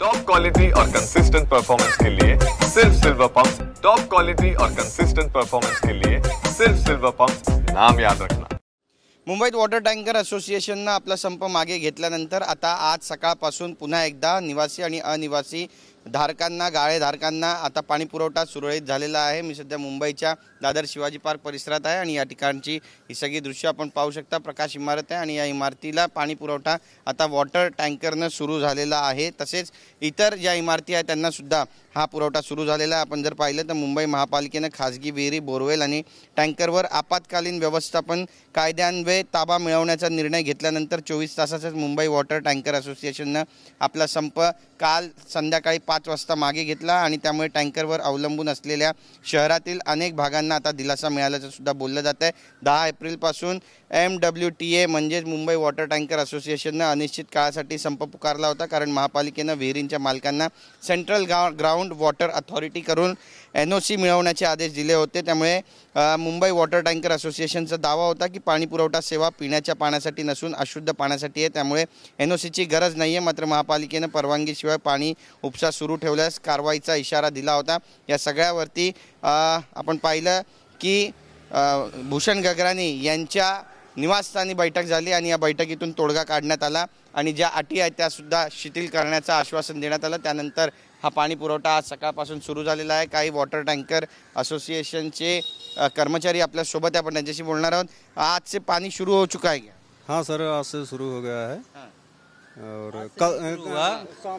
Top quality और consistent performance के लिए सिर्फ सिल्वर पंप्स। टॉप क्वालिटी और कंसिस्टेंट परफॉर्मेंस के लिए सिर्फ सिल्वर पंप्स, नाम याद रखना। मुंबईत वॉटर टँकर असोसिएशननं आपला संप मागे घेतल्यानंतर आता आज सकाळपासून पुन्हा एकदा निवासी आणि अनिवासी धारकांना गाळेधारकांना आता पाणी पुरवठा सुरळीत झालेला आहे। मी सध्या मुंबईच्या दादर शिवाजी पार्क परिसरात आहे आणि या ठिकाणची ही सगळी दृश्य आपण पाहू शकता। प्रकाश इमारत आहे आणि या इमारतीला पाणी पुरवठा आता वॉटर टँकरने सुरू झालेला आहे। तसेच इतर ज्या इमारती आहेत त्यांना सुद्धा हा पुरवठा सुरू झालेला आहे। आपण जर पाहिलं तर मुंबई महापालिकेने खासगी विहिरी, बोरवेल आणि टँकरवर आपत्कालीन व्यवस्थापन कायद्यान्वये ताबा मिळवण्याचा निर्णय घेतल्यानंतर 24 तासातच मुंबई वॉटर टँकर असोसिएशनने आपला संप काल संध्याकाळी 5 वाजता मागे घेतला आणि त्यामुळे टँकरवर अवलंबून असलेल्या शहरातील अनेक भागांना आता दिलासा मिळाल्याचं सुद्धा बोललं जात आहे। 10 एप्रिलपासून MWTA म्हणजेच मुंबई वॉटर टँकर असोसिएशनने अनिश्चित काळासाठी संप पुकारला होता, कारण महापालिकेने विहिरींच्या मालकांना सेंट्रल ग्राउंड वॉटर अथॉरिटी करून NOC मिळवण्याचे आदेश दिले होते। त्यामुळे मुंबई वॉटर टँकर असोसिएशनचा दावा होता की पाणी पुरवठा सेवा पिण्याच्या पाण्यासाठी नसून अशुद्ध पाण्यासाठी आहे, त्यामुळे NOCची गरज नाही आहे। मात्र महापालिकेने परवानगीशिवाय पाणी उपसा सुरू ठेवल्यास कारवाईचा इशारा दिला होता। या सगळ्यावरती आपण पाहिलं की भूषण गगरानी यांच्या निवासस्थानी बैठक झाली आणि या बैठकीतून तोडगा काढण्यात आला आणि ज्या अटी आहेत त्या सुद्धा शिथिल करण्याचं आश्वासन देण्यात आलं। त्यानंतर हा पाणी पुरवठा आज सकाळपासून सुरू झालेला आहे। काही वॉटर टँकर असोसिएशनचे कर्मचारी आपल्या सोबत आहे, आपण त्यांच्याशी बोलणार आहोत। आज से पानी शुरू हो चुका है क्या? हाँ सर, आज से शुरू हो गया है। और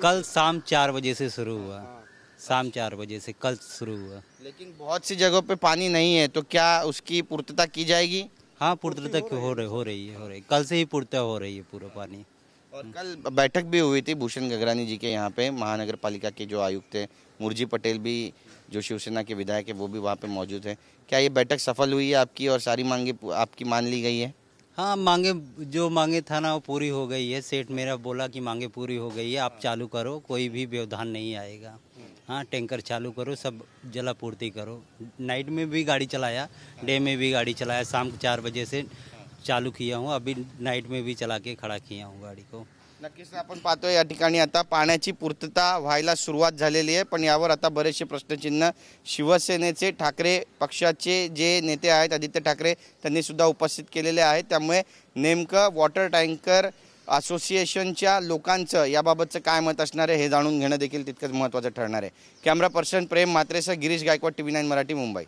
कल शाम 4 बजे से शुरू हुआ। शाम 4 बजे से कल शुरू हुआ। लेकिन बहुत सी जगहों पे पानी नहीं है, तो क्या उसकी पूर्तता की जाएगी? हाँ, पूर्तता हो रही है। कल से ही पूर्तता हो रही है पूरा पानी। और कल बैठक भी हुई थी भूषण गगरानी जी के यहाँ पे, महानगर पालिका के जो आयुक्त थे, मुरजी पटेल भी जो शिवसेना के विधायक है वो भी वहाँ पे मौजूद है। क्या ये बैठक सफल हुई है आपकी और सारी मांगे आपकी मान ली गई है? हाँ, जो मांगे था ना वो पूरी हो गई है। सेठ मेरा बोला कि मांगे पूरी हो गई है, आप चालू करो, कोई भी व्यवधान नहीं आएगा। हाँ, टैंकर चालू करो, सब जलापूर्ति करो। नाइट में भी गाड़ी चलाया, डे में भी गाड़ी चलाया, शाम को 4 बजे से चालू किया हूँ, अभी नाइट में भी चला के खड़ा किया हूँ गाड़ी को। नक्कीच आपण पाहतोय या ठिकाणी आता पाण्याची पूर्तता व्हायला सुरुवात झालेली आहे, पण यावर आता बरेचसे प्रश्नचिन्ह शिवसेनेचे ठाकरे पक्षाचे जे नेते आहेत आदित्य ठाकरे त्यांनी सुद्धा उपस्थित केलेले आहेत। त्यामुळे नेमकं वॉटर टँकर असोसिएशनच्या लोकांचं याबाबतचं काय मत असणार आहे हे जाणून घेणं देखील तितकंच महत्त्वाचं ठरणार आहे। कॅमेरा पर्सन प्रेम म्हात्रेसह गिरीश गायकवाड, TV9 मराठी, मुंबई।